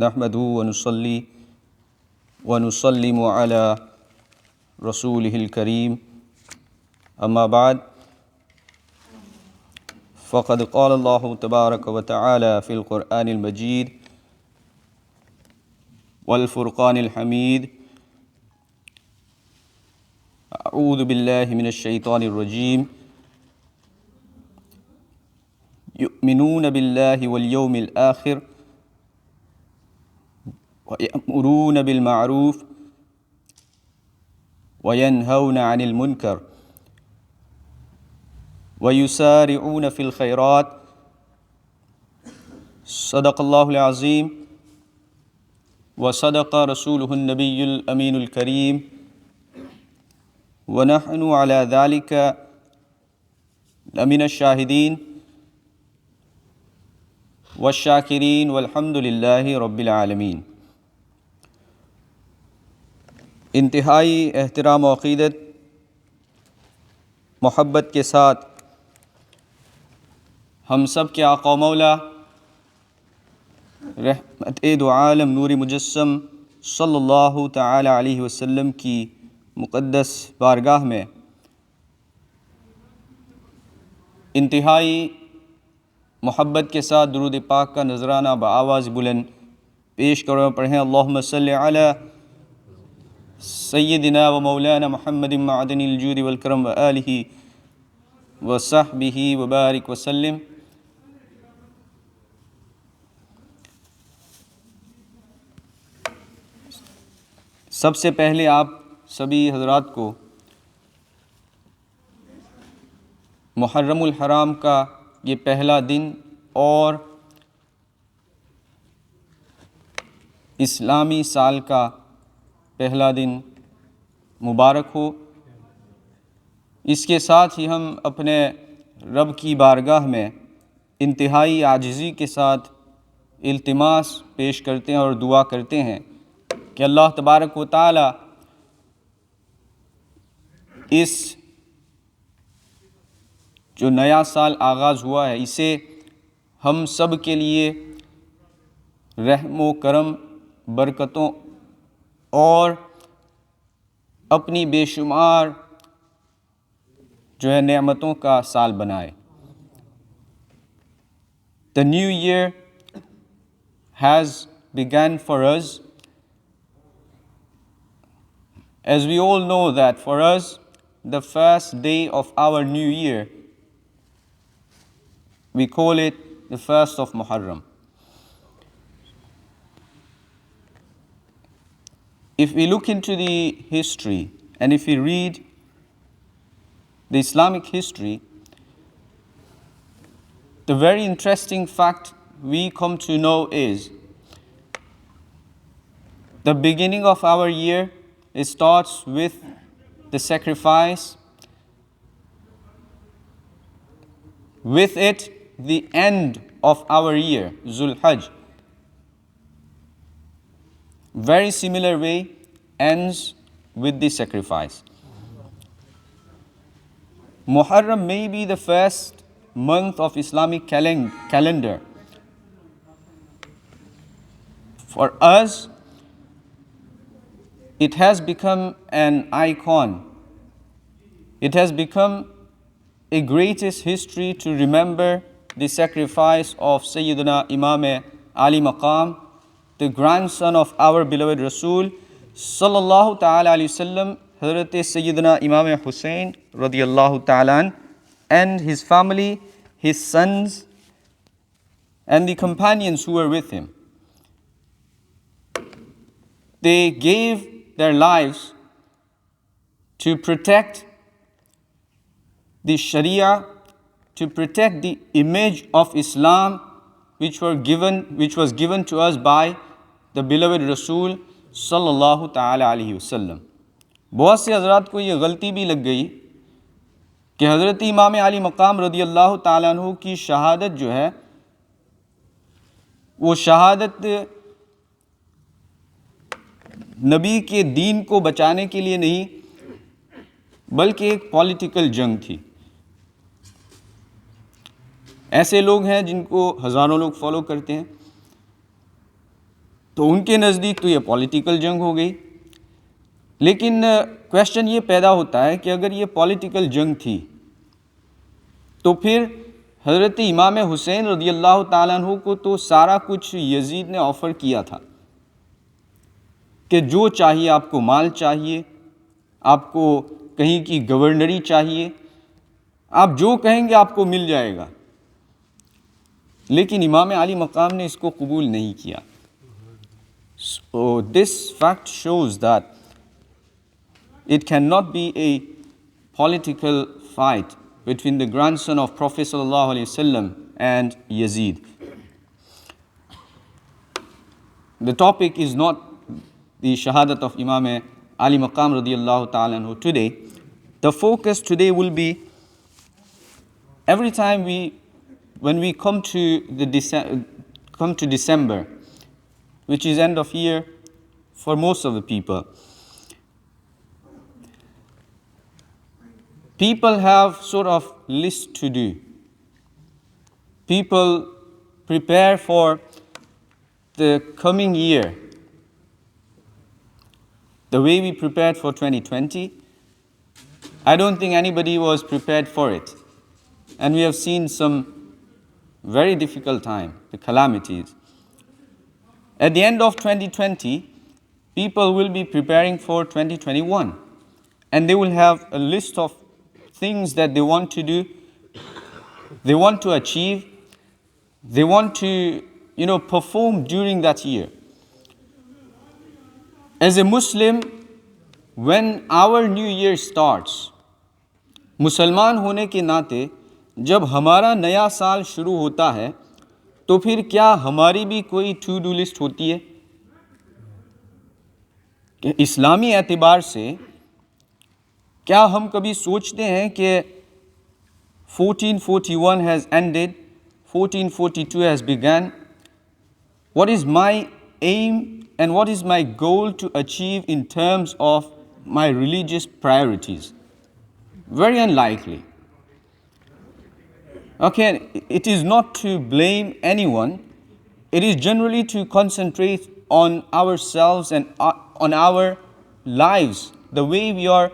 नहमदुहु व नुसल्ली व नुसल्लिमु अला रसूलिहिल करीम अम्मा बाद फ़क़द क़ाल अल्लाहु तबारक व तआला फ़िल क़ुरआनिल मजीद वल फ़ुरक़ानिल हमीद अऊज़ु बिल्लाहि मिनश शैतानिर रजीम युमिनून बिल्लाहि वल यौमिल आखिर व यअमुरून बिल मारूफ़ व यनहौन अनिल मुनकर व युसारिऊन फ़िल खैरात सदक़ल्लाहुल अज़ीम व सदक़ रसूलुहुन नबियुल अमीनुल करीम व नहनु अला ज़ालिका लमिनश शाहिदीन व शाकिरीन वल्हम्दुलिल्लाहि रब्बिल आलमीन। इंतहाई एहतराम व अक़ीदत मोहब्बत के साथ हम सब के आक़ा मौला रहमत दो आलम नूर मुजस्सम सल्लल्लाहु तआला अलैहि वसल्लम की मुक़द्दस बारगाह में इंतहाई मोहब्बत के साथ दुरूद पाक का नजराना बआवाज़ बुलंद पेश करो। पढ़ें अल्लाहुम्मा सल्लि अला सय्यिदिना व मौलाना मुहम्मदिन मअदनिल जूदि वल करम व आलिहि व सहबिही व बारिक वसल्लम। सबसे पहले आप सभी हज़रात को मुहर्रमुल हराम का ये पहला दिन और इस्लामी साल का पहला दिन मुबारक हो। इसके साथ ही हम अपने रब की बारगाह में इंतहाई आजिज़ी के साथ इल्तिमास पेश करते हैं और दुआ करते हैं कि अल्लाह तबारक व तआला इस जो नया साल आगाज़ हुआ है इसे हम सब के लिए रहम व करम, बरकतों और अपनी बेशुमार जो है नेमतों का साल बनाए। The new year has begun for us. As we all know that for us the first day of our new year, we call it the first of Muharram. If we look into the history and if we read the Islamic history, the very interesting fact we come to know is the beginning of our year, it starts with the sacrifice. With it, the end of our year, Zul Hajj, very similar way ends with the sacrifice. Muharram may be the first month of Islamic calendar. For us, it has become an icon. It has become a greatest history to remember the sacrifice of Sayyidina Imam Ali Maqam, the grandson of our beloved Rasul Sallallahu Ta'ala Alaihi Wasallam, Hazrat Sayyidina Imam Hussein radiyallahu ta'ala and his family, his sons and the companions who were with him. They gave their lives to protect the Sharia, to protect the image of Islam which was given to us by the beloved Rasul Sallallahu Ta'ala Alaihi Wasallam. बहुत से हज़रात को ये गलती भी लग गई कि हज़रत इमाम अली मक़ाम रदियल्लाहु ताला अन्हु की शहादत जो है वो शहादत नबी के दीन को बचाने के लिए नहीं बल्कि एक पॉलिटिकल जंग थी। ऐसे लोग हैं जिनको हज़ारों लोग फॉलो करते हैं तो उनके नज़दीक तो ये पॉलिटिकल जंग हो गई। लेकिन क्वेश्चन ये पैदा होता है कि अगर ये पॉलिटिकल जंग थी तो फिर हज़रत इमाम हुसैन रज़ियल्लाहु ताला अन्हु को तो सारा कुछ यजीद ने ऑफ़र किया था कि जो चाहिए, आपको माल चाहिए, आपको कहीं की गवर्नरी चाहिए, आप जो कहेंगे आपको मिल जाएगा। लेकिन इमाम अली मकाम ने इसको कबूल नहीं किया। So this fact shows that it cannot be a political fight between the grandson of Prophet sallallahu alaihi wasallam and Yazid. The topic is not the shahadat of Imam Ali Maqam radiyallahu ta'ala anhu today. The focus today will be, every time when we come to December, which is end of year for most of the people, people have sort of list to do. People prepare for the coming year the way we prepared for 2020. I don't think anybody was prepared for it. And we have seen some very difficult time, the calamities. At the end of 2020, people will be preparing for 2021. And they will have a list of things that they want to do, they want to achieve, they want to, perform during that year. As a Muslim, when our new year starts, मुसलमान होने के नाते जब हमारा नया साल शुरू होता है तो फिर क्या हमारी भी कोई टू डू लिस्ट होती है? कि इस्लामी एतबार से क्या हम कभी सोचते हैं कि 1441 has ended, 1442 has begun? What is my aim and what is my goal to achieve in terms of my religious priorities? Very unlikely. Okay, it is not to blame anyone. It is generally to concentrate on ourselves and on our lives, the way we are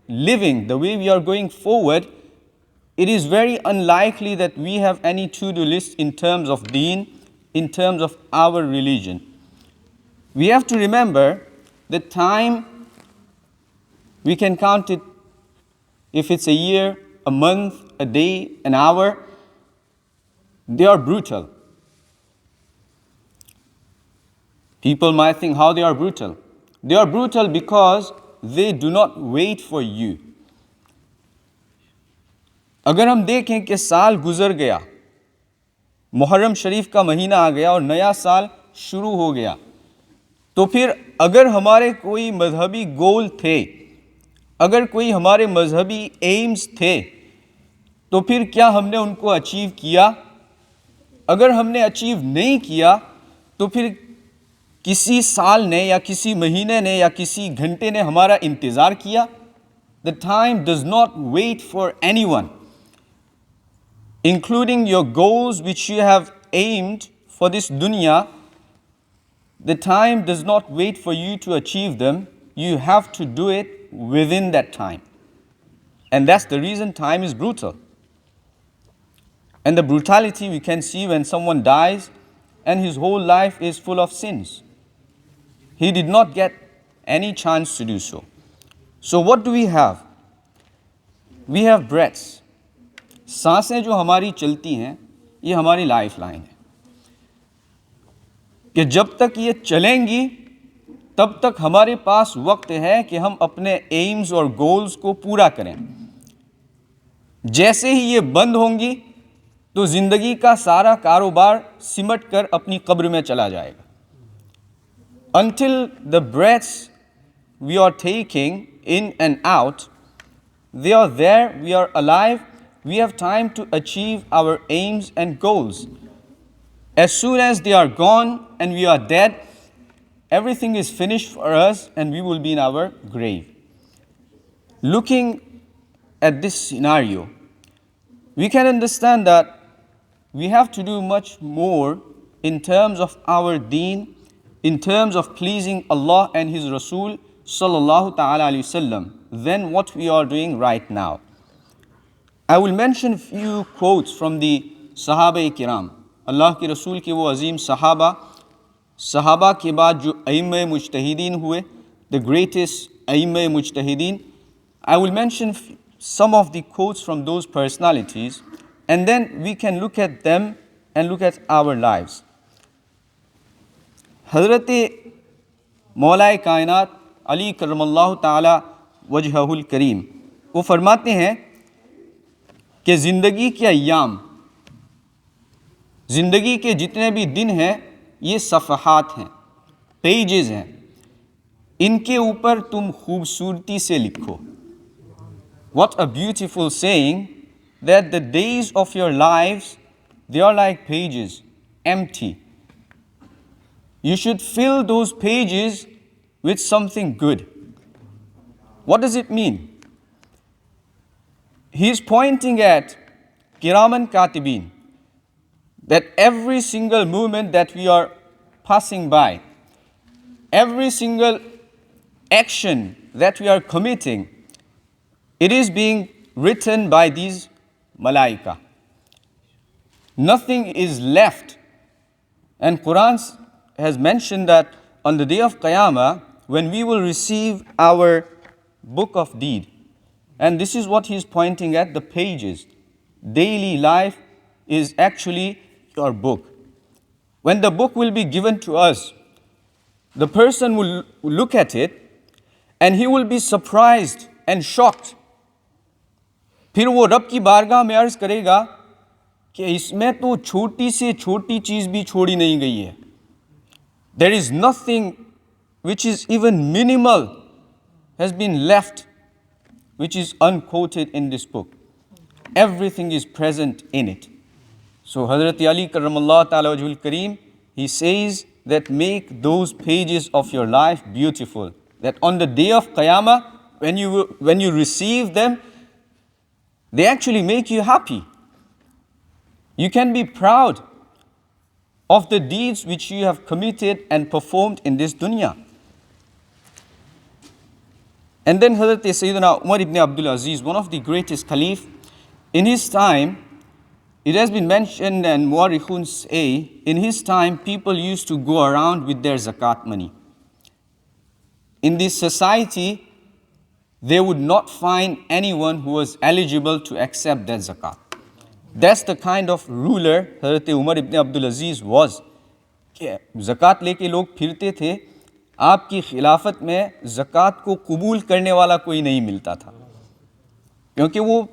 living, the way we are going forward. It is very unlikely that we have any to-do list in terms of deen, in terms of our religion. We have to remember the time, we can count it if it's a year, a month, a day, an hour. They are brutal. People might think how they are brutal. They are brutal because they do not wait for you. अगर हम देखें कि साल गुजर गया, मुहर्रम शरीफ का महीना आ गया और नया साल शुरू हो गया, तो फिर अगर हमारे कोई मजहबी गोल थे, अगर कोई हमारे मजहबी एम्स थे, तो फिर क्या हमने उनको अचीव किया? अगर हमने अचीव नहीं किया तो फिर किसी साल ने या किसी महीने ने या किसी घंटे ने हमारा इंतज़ार किया? The time does not wait for anyone, including your goals which you have aimed for this dunya. The time does not wait for you to achieve them. You have to do it within that time. And that's the reason time is brutal. And the brutality we can see when someone dies and his whole life is full of sins. He did not get any chance to do so. So what do we have? We have breaths. सांसें जो हमारी चलती हैं, ये हमारी life line है कि जब तक ये चलेंगी तब तक हमारे पास वक्त है कि हम अपने एम्स और गोल्स को पूरा करें। जैसे ही ये बंद होंगी तो ज़िंदगी का सारा कारोबार सिमट कर अपनी कब्र में चला जाएगा। Until the breaths we are taking in and out, they are there, we are alive, we have time to achieve our aims and goals. As soon as they are gone and we are dead, everything is finished for us and we will be in our grave. Looking at this scenario, we can understand that we have to do much more in terms of our deen, in terms of pleasing Allah and His Rasul sallallahu ta'ala alayhi wasallam than what we are doing right now. I will mention few quotes from the Sahaba-e-Kiram. Allah के रसूल के वो अजीम सहाबा के बाद जो अइम्मे मुज्तहिदीन हुए, the greatest अइम्मे मुज्तहिदीन. I will mention some of the quotes from those personalities, and then we can look at them and look at our lives. हज़रत मौलाए कायनात अली करमल्लाहु ताला वजहुल करीम वो फरमाते हैं कि ज़िंदगी के अय्याम, ज़िंदगी के जितने भी दिन हैं ये सफ़हात हैं, पेजेस हैं, इनके ऊपर तुम खूबसूरती से लिखो. What a beautiful saying, that the days of your lives, they are like pages, empty. You should fill those pages with something good. What does it mean? He is pointing at Kiraman Katibin, that every single moment that we are passing by, every single action that we are committing, it is being written by these malaika. Nothing is left. And Quran has mentioned that on the day of Qiyamah, when we will receive our book of deed, and this is what he is pointing at, the pages. Daily life is actually your book. When the book will be given to us, the person will look at it and he will be surprised and shocked. फिर वो रब की बारगाह में अर्ज़ करेगा कि इसमें तो छोटी से छोटी चीज़ भी छोड़ी नहीं गई है. There is nothing which is even minimal has been left which is unquoted in this book. Everything is present in it. So Hazrat Ali Karramallah Ta'ala Wajhul Kareem, he says that make those pages of your life beautiful. That on the day of Qiyamah, when you receive them, they actually make you happy. You can be proud of the deeds which you have committed and performed in this dunya. And then Hazrat Sayyidina Umar ibn Abdul Aziz, one of the greatest caliph, in his time, it has been mentioned and Mu'arrikhun say, in his time people used to go around with their zakat money. In this society, they would not find anyone who was eligible to accept that zakat. That's the kind of ruler Hazrat Umar ibn Abdul Aziz was. कि ज़कात लेके लोग फिरते थे, आपकी खिलाफत में ज़कात को कबूल करने वाला कोई नहीं मिलता था, क्योंकि वो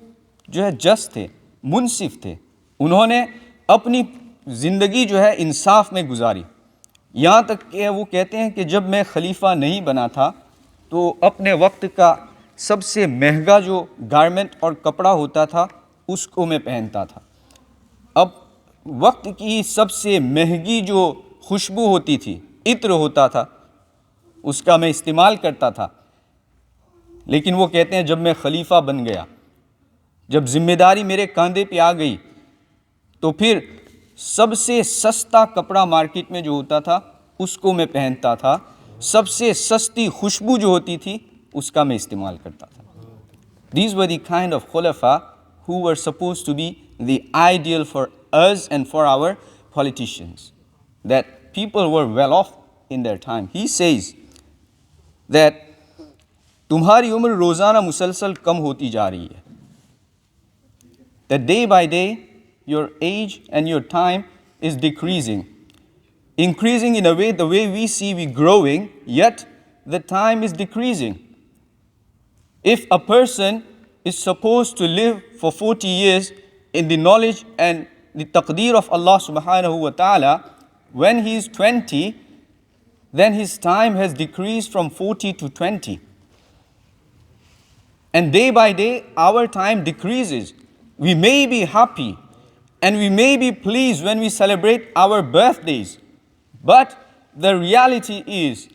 जो है जज थे, मुनसिफ थे. उन्होंने अपनी ज़िंदगी जो है इंसाफ में गुजारी. यहाँ तक कि वो कहते हैं कि जब मैं खलीफा नहीं बना था तो अपने वक्त का सबसे महंगा जो गारमेंट और कपड़ा होता था उसको मैं पहनता था. अब वक्त की सबसे महंगी जो खुशबू होती थी, इत्र होता था, उसका मैं इस्तेमाल करता था. लेकिन वो कहते हैं जब मैं खलीफा बन गया, जब जिम्मेदारी मेरे कंधे पे आ गई, तो फिर सबसे सस्ता कपड़ा मार्केट में जो होता था उसको मैं पहनता था, सबसे सस्ती खुशबू जो होती थी उसका मैं इस्तेमाल करता था. These were the kind of khulafa who were supposed to be the ideal for us and for our politicians, that people were well off in their time. He says that तुम्हारी उम्र रोज़ाना मुसलसल कम होती जा रही है. That day by day your age and your time is decreasing, increasing in a way, the way we see we growing, yet the time is decreasing. If a person is supposed to live for 40 years in the knowledge and the taqdeer of Allah subhanahu wa ta'ala, when he is 20, then his time has decreased from 40 to 20. And day by day, our time decreases. We may be happy and we may be pleased when we celebrate our birthdays, but the reality is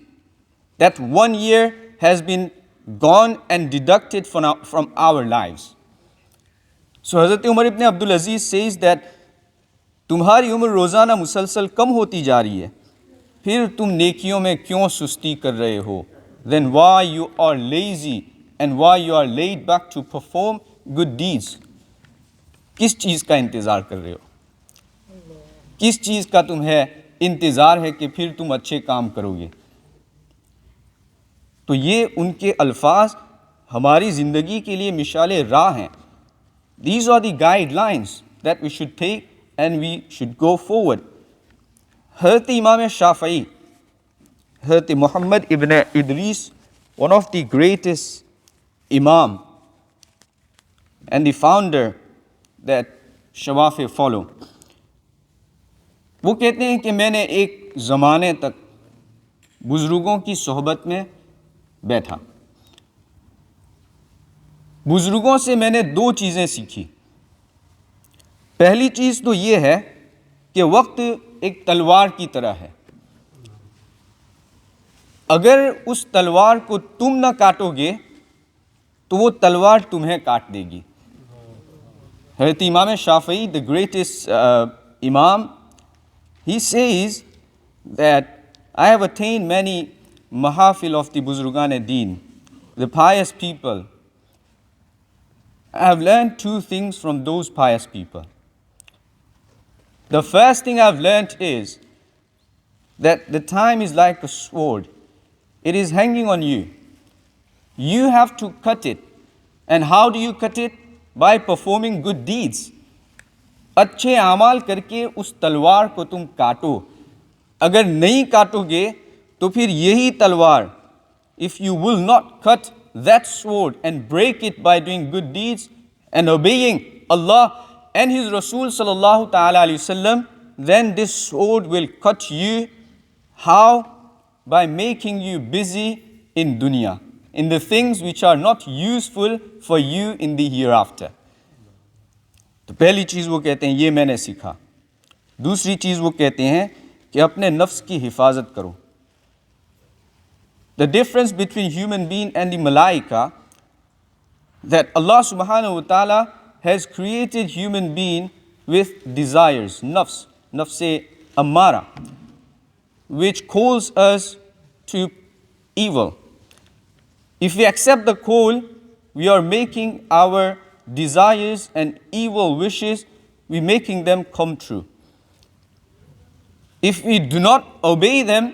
that 1 year has been gone and deducted from our lives. So Hazrat Umar ibn Abdul Aziz says that तुम्हारी उम्र रोज़ाना मुसलसल कम होती जा रही है. फिर तुम नेकियों में क्यों सुस्ती कर रहे हो? Then why you are lazy and why you are laid back to perform good deeds? किस चीज़ का इंतज़ार कर रहे हो? किस चीज़ का तुम्हें इंतज़ार है कि फिर तुम अच्छे काम करोगे? तो ये उनके अल्फाज हमारी ज़िंदगी के लिए मिसाल राह हैं. These are the guidelines that we should take and we should go forward. Hazrat Imam Shafi'i, Hazrat Muhammad ibn Idris, one of the greatest Imam and the founder that Shawafi follow, वो कहते हैं कि मैंने एक ज़माने तक बुज़ुर्गों की सोहबत में बैठा. बुज़ुर्गों से मैंने दो चीज़ें सीखी. पहली चीज़ तो ये है कि वक्त एक तलवार की तरह है. अगर उस तलवार को तुम ना काटोगे तो वो तलवार तुम्हें काट देगी. हज़रत इमाम शाफ़ई, the greatest Imam, he says that I have attained many mahafil of the Buzurgan-e-Deen, the pious people. I have learned two things from those pious people. The first thing I've learned is that the time is like a sword. It is hanging on you. You have to cut it. And how do you cut it? By performing good deeds. अच्छे आमाल करके उस तलवार को तुम काटो. अगर नहीं काटोगे तो फिर यही तलवार, if you will not cut that sword and break it by doing good deeds and obeying Allah and His Rasul sallallahu ta'ala alayhi wasallam, then this sword will cut you. How? By making you busy in dunya, in the things which are not useful for you in the hereafter. तो पहली चीज़ वो कहते हैं ये मैंने सीखा. दूसरी चीज़ वो कहते हैं कि अपने नफ्स की हिफाजत करो. The difference between human being and the malaika, that Allah subhanahu wa ta'ala has created human being with desires, nafs, nafse ammara, which calls us to evil. If we accept the call, we are making our desires and evil wishes, we're making them come true. If we do not obey them,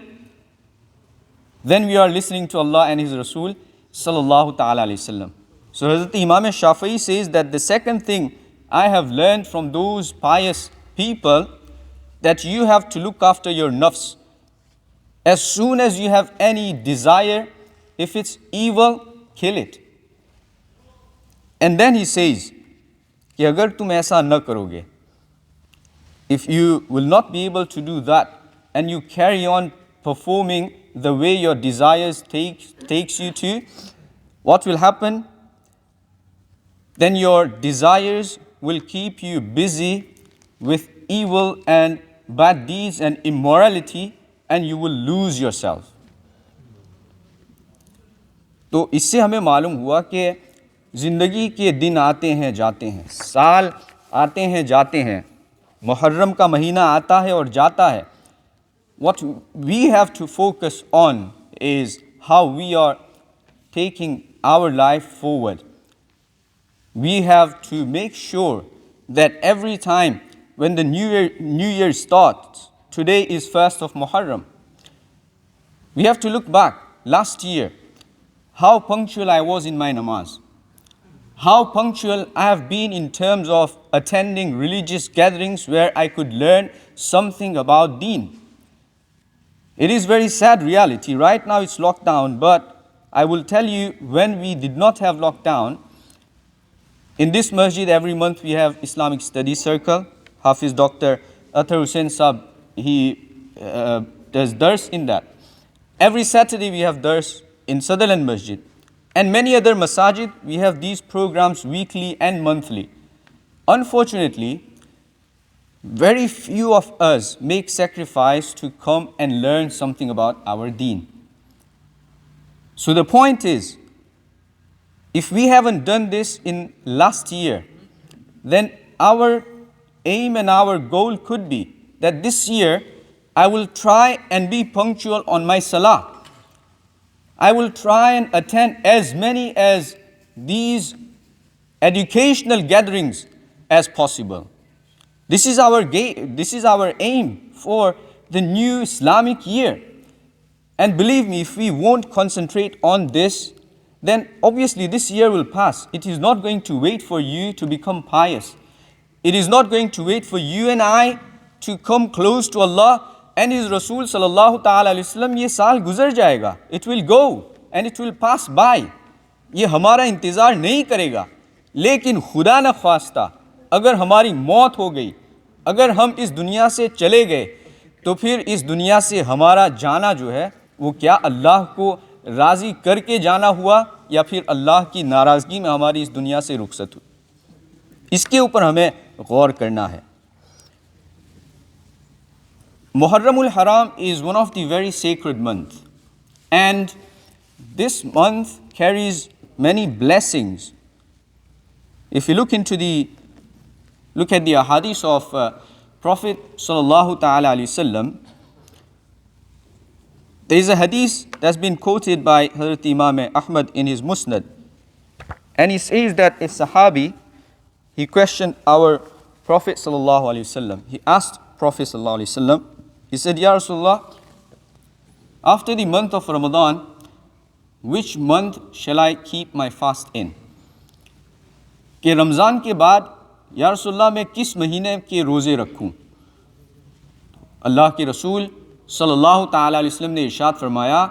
then we are listening to Allah and His Rasul sallallahu ta'ala alayhi wasallam. So Hazrat Imam Shafi'i says that the second thing I have learned from those pious people, that you have to look after your nafs. As soon as you have any desire, if it's evil, kill it. And then he says कि अगर तुम ऐसा न करोगे, if you will not be able to do that and you carry on performing the way your desires takes you to, what will happen? Then your desires will keep you busy with evil and bad deeds and immorality, and you will lose yourself. तो इससे हमें मालूम हुआ कि ज़िंदगी के दिन आते हैं जाते हैं, साल आते हैं जाते हैं, मुहर्रम का महीना आता है और जाता है. What we have to focus on is how we are taking our life forward. We have to make sure that every time when the new year starts, today is 1st of Muharram, we have to look back last year, how punctual I was in my namaz, how punctual I have been in terms of attending religious gatherings where I could learn something about deen. It is very sad reality. Right now it's lockdown, but I will tell you, when we did not have lockdown, in this masjid every month we have Islamic Studies Circle. Hafiz Dr. Athar Hussain Sahab, he does dars in that. Every Saturday we have dars in Sutherland Masjid. And many other masajid, we have these programs weekly and monthly. Unfortunately, very few of us make sacrifice to come and learn something about our deen. So the point is, if we haven't done this in last year, then our aim and our goal could be that this year I will try and be punctual on my salah. I will try and attend as many as these educational gatherings as possible. This is our aim for the new Islamic year. And believe me, if we won't concentrate on this, then obviously this year will pass. It is not going to wait for you to become pious. It is not going to wait for you and I to come close to Allah and His Rasul sallallahu ta'ala alayhi wasallam. ये साल गुजर जाएगा. It will go and it will pass by. ये हमारा इंतज़ार नहीं करेगा. लेकिन खुदा न ख्वास्ता अगर हमारी मौत हो गई, अगर हम इस दुनिया से चले गए, तो फिर इस दुनिया से हमारा जाना जो है वो क्या अल्लाह को राज़ी करके जाना हुआ या फिर अल्लाह की नाराज़गी में हमारी इस दुनिया से रुखसत हुई. इसके ऊपर हमें गौर करना है. Muharramul Haram is one of the very sacred months, and this month carries many blessings. If you look at the ahadith of Prophet sallallahu ta'ala alayhi wasallam, there is a hadith that's been quoted by Hazrat Imam Ahmad in his Musnad, and he says that a Sahabi, he questioned our Prophet sallallahu alaihi wasallam. He asked Prophet sallallahu alaihi wasallam, he said, Ya Rasulullah, after the month of Ramadan, which month shall I keep my fast in? कि रमज़ान के बाद या रसूलल्लाह मैं किस महीने के रोज़े रखूं? अल्लाह के रसूल सल्लल्लाहु ताला अलैहि वसल्लम ने इरशाद फरमाया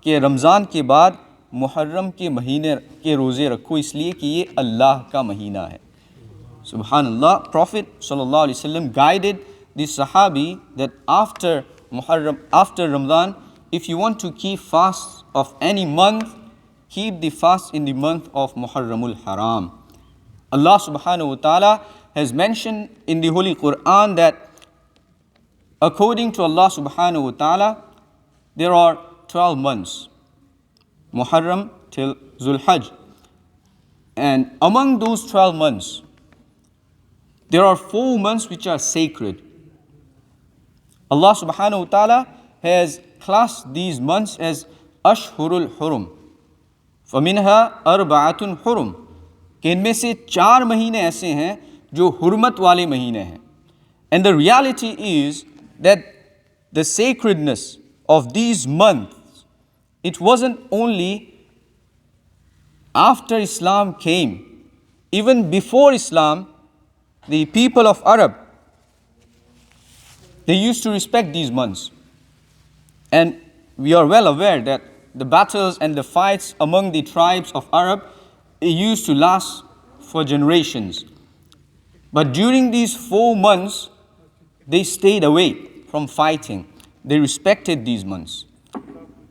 कि रमज़ान के बाद मुहर्रम के महीने के रोज़े रखो, इसलिए कि ये अल्लाह का महीना है. Subhanallah, Prophet sallallahu alaihi wasallam guided the Sahabi that after Ramadan, if you want to keep fast of any month, keep the fast in the month of Muharramul Haram. Allah subhanahu wa ta'ala has mentioned in the Holy Quran that according to Allah subhanahu wa ta'ala, there are 12 months, Muharram till Zulhajj. And among those 12 months, there are 4 months which are sacred. Allah subhanahu wa ta'ala has classed these months as Ashhurul Hurum. فَمِنْهَا أَرْبَعَةٌ حُرُمٌ, कि इनमें से 4 महीने ऐसे हैं जो हुर्मत वाले महीने हैं. And the reality is that the sacredness of these months, it wasn't only after Islam came. Even before Islam, the people of Arab, they used to respect these months. And we are well aware that the battles and the fights among the tribes of Arab, it used to last for generations. But during these 4 months, they stayed away from fighting. They respected these months.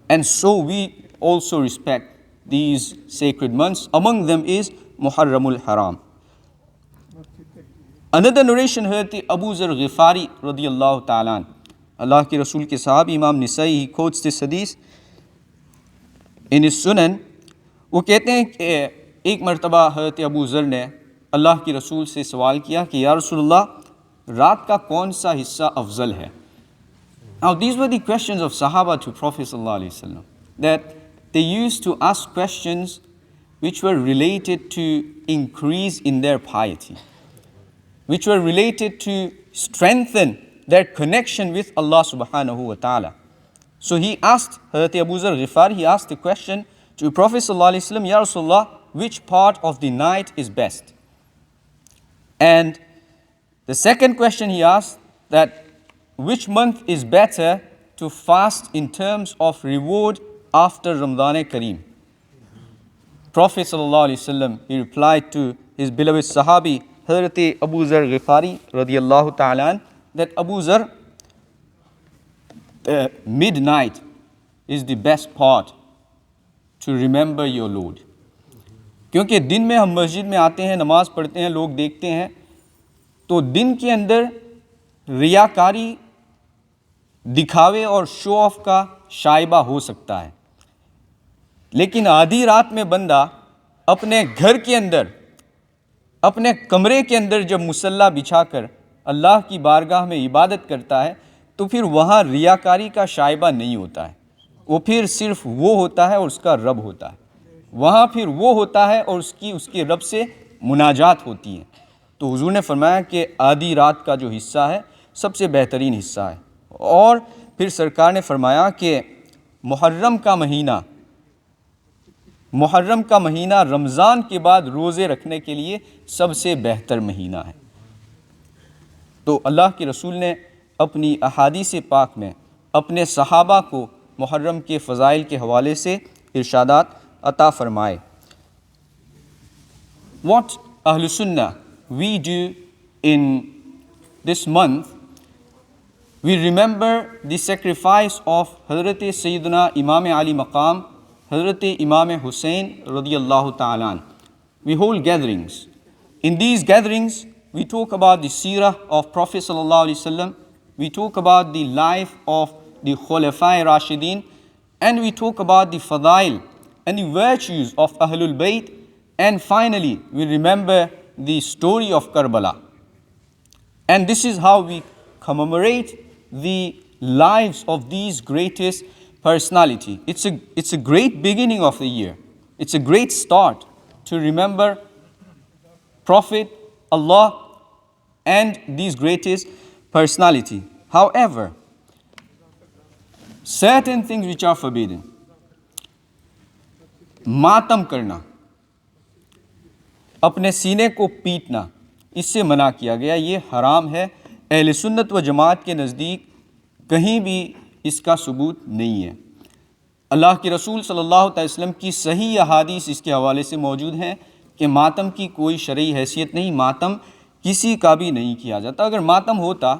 And so we also respect these sacred months. Among them is Muharramul Haram. Another narration heard the Abu Zar Ghifari radiyallahu ta'ala. Allah ke Rasul ke Sahabi Imam Nisai, he quotes this hadith in his Sunan. वो कहते हैं कि एक मरतबा हज़रत अबू ज़र ने अल्लाह के रसूल से सवाल किया कि या रसूलल्लाह, रात का कौन सा हिस्सा अफजल है? Now these were the questions of Sahaba to Prophet sallallahu alaihi wasallam, that they used to ask questions which were related to increase in their piety, which were related to strengthen their connection with Allah subhanahu wa ta'ala. So he asked, Hazrat Abu Zar Ghifari, he asked the question to Prophet sallallahu alaihi wasallam, Ya Rasulullah, which part of the night is best? And the second question he asked, that which month is better to fast in terms of reward after Ramadan Kareem? Prophet sallallahu alaihi wasallam, he replied to his beloved Sahabi, Hazrat Abu Zar Ghifari radiyallahu ta'ala, that Abu Zar, midnight is the best part to remember your Lord. क्योंकि दिन में हम मस्जिद में आते हैं, नमाज पढ़ते हैं, लोग देखते हैं, तो दिन के अंदर रियाकारी, दिखावे और शो ऑफ का शाइबा हो सकता है. लेकिन आधी रात में बंदा अपने घर के अंदर, अपने कमरे के अंदर जब मुसल्ला बिछाकर अल्लाह की बारगाह में इबादत करता है, तो फिर वहाँ रियाकारी का शाइबा नहीं होता है, वो फिर सिर्फ वो होता है और उसका रब होता है। वहाँ फिर वो होता है और उसके रब से मुनाजात होती है। तो हुजूर ने फरमाया कि आधी रात का जो हिस्सा है सबसे बेहतरीन हिस्सा है। और फिर सरकार ने फरमाया कि मुहर्रम का महीना रमज़ान के बाद रोज़े रखने के लिए सबसे बेहतर महीना है। तो अल्लाह के रसूल ने अपनी अहादीस पाक में अपने सहाबा को मुहर्रम के फ़ज़ाइल के हवाले से इरशादात अता फ़रमाए। What Ahlus Sunnah we do in this month, we remember the sacrifice of Hazrat Sayyidina Imam Ali Maqam, Hazrat Imam Hussain radiyallahu ta'ala. We hold gatherings. In these gatherings, we talk about the seerah of Prophet sallallahu alaihi wasallam, we talk about the life of the Khulafai Rashidin, and we talk about the fadail and the virtues of Ahlul Bayt, and finally we remember the story of Karbala. And this is how we commemorate the lives of these greatest personality. It's a great beginning of the year. It's a great start to remember Prophet, Allah, and these greatest personality. However, certain things which are forbidden, मातम करना, अपने सीने को पीटना, इससे मना किया गया, ये हराम है। अहले सुन्नत व जमात के नज़दीक कहीं भी इसका सबूत नहीं है। अल्लाह के रसूल सल्लल्लाहु अलैहि वसल्लम की सही अहादीस इसके हवाले से मौजूद हैं कि मातम की कोई शरई हैसियत नहीं, मातम किसी का भी नहीं किया जाता। अगर मातम होता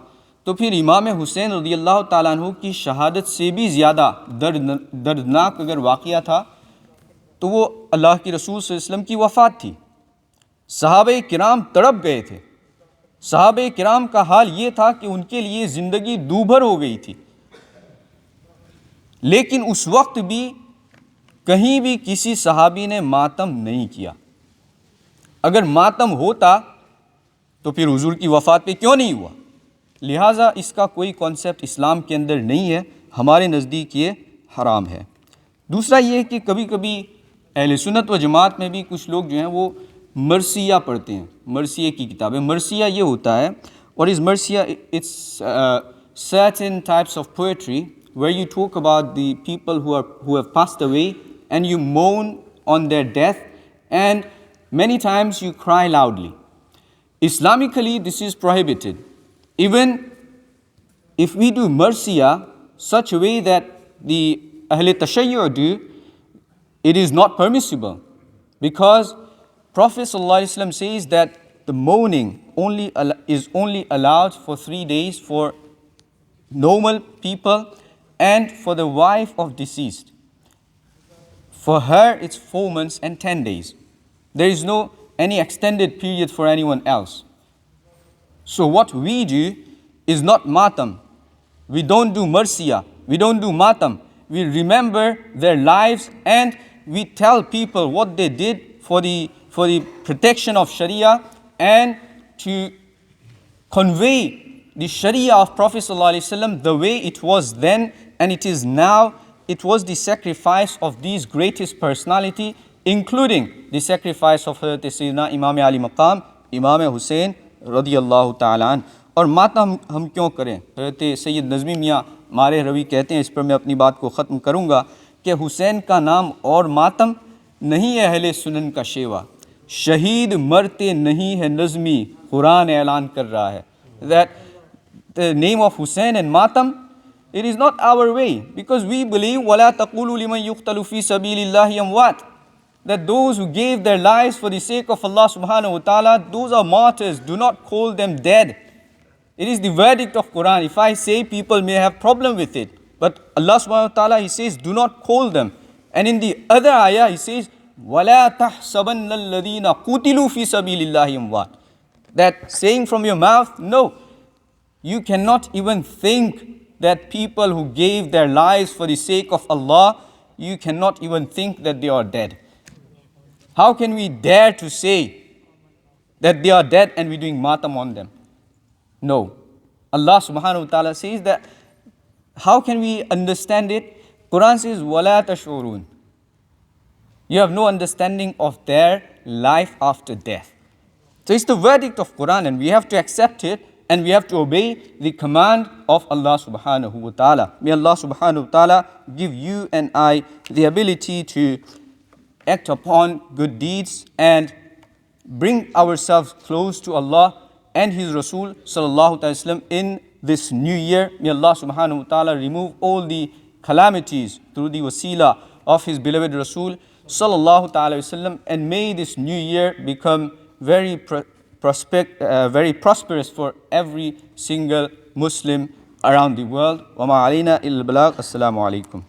तो फिर इमाम हुसैन रज़ियल्लाहु ताला अन्हु की शहादत से भी ज़्यादा दर्दनाक अगर वाक़या था तो वो अल्लाह के रसूल सल्लल्लाहु अलैहि वसल्लम की वफ़ात थी। सहाबे किराम तड़प गए थे। सहाबे किराम का हाल ये था कि उनके लिए ज़िंदगी दूभर हो गई थी, लेकिन उस वक्त भी कहीं भी किसी सहाबी ने मातम नहीं किया। अगर मातम होता तो फिर हुजूर की वफ़ात पे क्यों नहीं हुआ? लिहाजा इसका कोई कॉन्सेप्ट इस्लाम के अंदर नहीं है, हमारे नज़दीक ये हराम है। दूसरा ये कि कभी कभी अहले सुन्नत व जमात में भी कुछ लोग जो हैं वो मरसिया पढ़ते हैं, मरसिया की किताबें। मरसिया ये होता है, और इस मरसिया it's certain types of poetry where you talk about the people who have passed away and you mourn on their death, and many times you cry loudly. Islamically, this is prohibited. Even if we do marsiya such a way that the Ahl Tashayyu do, it is not permissible, because Prophet ﷺ says that the mourning is only allowed for 3 days for normal people and for the wife of deceased. For her, it's 4 months and 10 days. There is no any extended period for anyone else. So what we do is not matam. We don't do marsiya. We don't do matam. We remember their lives and we tell people what they did for the protection of Sharia and to convey the Sharia of Prophet ﷺ the way it was then and it is now. It was the sacrifice of these greatest personality, including the sacrifice of Hazrat Sayyidina Imam Ali Maqam, Imam Hussain radiyallahu ta'ala an. और मातम हम क्यों करें? हज़रत सैयद नज़मी मियाँ मारे रवी कहते हैं, इस पर मैं अपनी बात को ख़त्म करूँगा, कि हुसैन का नाम और मातम नहीं है अहले सुनन का शेवा, शहीद मरते नहीं है नज़मी, कुरान ऐलान कर रहा है। That the name of Hussein and matam, it is not our way, because we believe وَلَا تَقُولُوا لِمَنْ يُقْتَلُ فِي سَبِيلِ اللَّهِ أَمْوَاتٍ, that those who gave their lives for the sake of Allah subhanahu wa ta'ala, those are martyrs, do not call them dead. It is the verdict of Quran. If I say, people may have problem with it, but Allah subhanahu wa ta'ala, He says, do not call them. And in the other ayah, He says, وَلَا تَحْسَبَنَّ الَّذِينَ قُتِلُوا فِي سَبِيلِ اللَّهِ أَمْوَاتٍ. That saying from your mouth, no, you cannot even think that people who gave their lives for the sake of Allah, you cannot even think that they are dead. How can we dare to say that they are dead and we're doing matam on them? No. Allah subhanahu wa ta'ala says that How can we understand it? Quran says, وَلَا تَشْعُرُونَ. You have no understanding of their life after death. So it's the verdict of Quran, and we have to accept it, and we have to obey the command of Allah subhanahu wa ta'ala. May Allah subhanahu wa ta'ala give you and I the ability to act upon good deeds and bring ourselves close to Allah and His Rasul sallallahu alaihi wasallam in this new year. May Allah subhanahu wa ta'ala remove all the calamities through the wasila of His beloved Rasul sallallahu alaihi wasallam, and may this new year become very prosperous for every single Muslim around the world. Wa ma alayna illa al-balagh. Assalamu alaikum.